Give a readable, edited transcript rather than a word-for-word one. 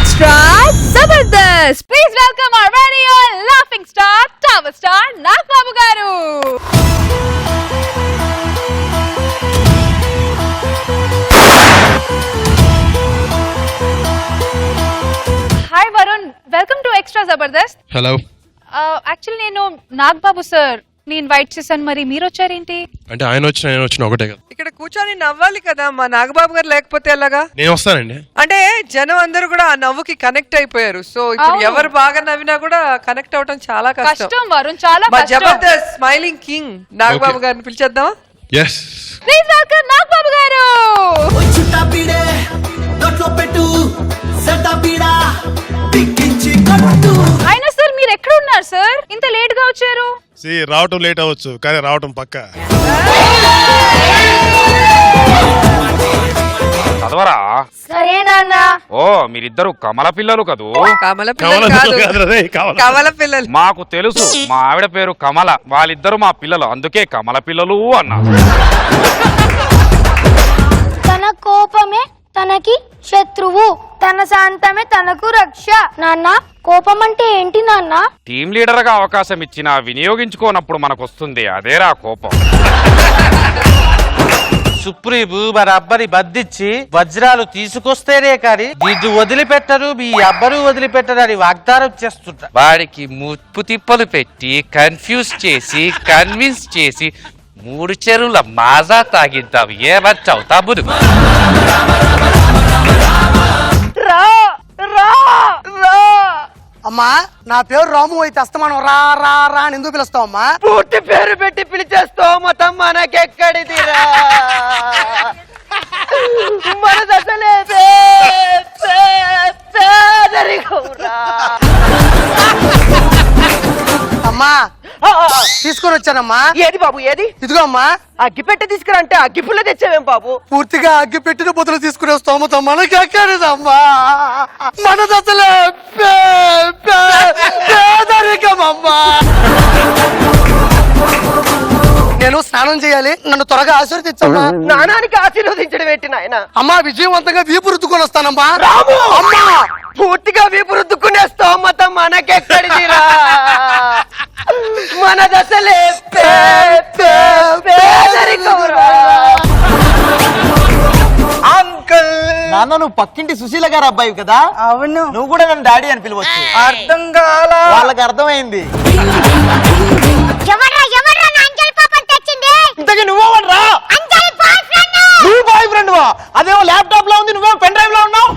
Extra Zabardast. Please welcome our very own laughing star, Tower Star, Nagbabu garu. Hi Varun, welcome to Extra Zabardast. Hello. Actually నేను Nagababu sir ని invite చేశాను, మరి మీరు వచ్చారేంటి? అంటే ఆయన వచ్చిన నేను వచ్చిన ఒకటే కదా. ఇక్కడ కూర్చొని నవ్వాలి కదా, మా నాగబాబు గారు లేకపోతే ఎలాగా? నేను వస్తానండి. అంటే జనం అందరూ కూడా ఆ నవ్వుకి కనెక్ట్ అయిపోయారు. సో ఇప్పుడు ఎవరు బాగా నవ్వినా కూడా కనెక్ట్ అవటం చాలా కష్టం. వరుణ్, చాలా మా కష్టం. జబర్దస్త్ స్మైలింగ్ కింగ్ నాగబాబు గారిని పిలిచేద్దామా? yes ప్లీజ్ వెల్కమ్ నాగబాబు గారు. అయినా సార్ మీరు ఎక్కడ ఉన్నారు సార్? ఇంత లేట్ గా వచ్చారు. రావటం లేట్ అవ్వచ్చు కానీ రావటం పక్కా. చదవరా? సరే నాన్న. ఓ మీరిద్దరు కమల పిల్లలు కదూ? కమల పిల్లలు కాదు, కమల పిల్లలు. మాకు తెలుసు, మా ఆవిడ పేరు కమల, వాళ్ళిద్దరు మా పిల్లలు, అందుకే కమల పిల్లలు అన్నా. తన కోపమే తనకి శత్రువు, తన శాంతమే తనకు రక్ష. నాన్న, కోపం అంటే ఏంటి నాన్న? టీం లీడర్ గా అవకాశం ఇచ్చినా వినియోగించుకోనప్పుడు మనకు వస్తుంది, అదేరా కోపం. సుప్రీపు మరి అబ్బరి బద్దిచ్చి వజ్రాలు తీసుకొస్తేనే కానీ దీన్ని వదిలిపెట్టరు, మీ అబ్బరు వదిలిపెట్టరు అని వాగ్దానం చేస్తుంటా. వాడికి ముప్పు తిప్పలు పెట్టి కన్ఫ్యూజ్ చేసి కన్విన్స్ చేసి 3 చెరువుల మాజా తాగిద్దాం. ఏమంటావు తమ్ముడు? అమ్మా, నా పేరు రాము అయితే అస్తమానం రా రా రా అని ఎందుకు పిలుస్తావు అమ్మా? పూర్తి పేరు పెట్టి పిలిచేస్తావు మొత్తం మనకెక్కడిదిరా? మనది అసలే అమ్మా, తీసుకొని వచ్చానమ్మా. ఏది బాబు ఏది? ఇదిగో అమ్మా. అగ్గిపెట్టె తీసుకురంటే అగ్గిపుల్ల తెచ్చావేం బాబు? పూర్తిగా అగ్గి పెట్టిన బదులు తీసుకునే స్తోమత మనకెక్కడిదమ్మా? మనది అసలే పేదరికమమ్మా. నేను స్నానం చేయాలి, నన్ను త్వరగా ఆశీర్వదించమ్మా. నానానికి ఆశీర్వదించడం ఏంటి నాయన? అమ్మా, విజయవంతంగా వీపు రుద్దుకొని వస్తానమ్మా. అమ్మా, పూర్తిగా వీపు రుద్దుకునేస్తావు మొత్తం మనకెక్కడిదిరా? మనదసలే అంకుల్, నాన్న నువ్వు పక్కింటి సుశీల గారు అబ్బాయి కదా? అవును. నువ్వు కూడా నన్ను డాడీ అని పిలవచ్చు. అర్థం కాలా? వాళ్ళకి అర్థమైంది. ఇంతకీ నువ్వేవరా? నువ్వు బాయ్ ఫ్రెండ్ వా? అదేమో ల్యాప్టాప్ లో ఉంది, నువ్వేమో పెన్ డ్రైవ్ లో ఉన్నావు.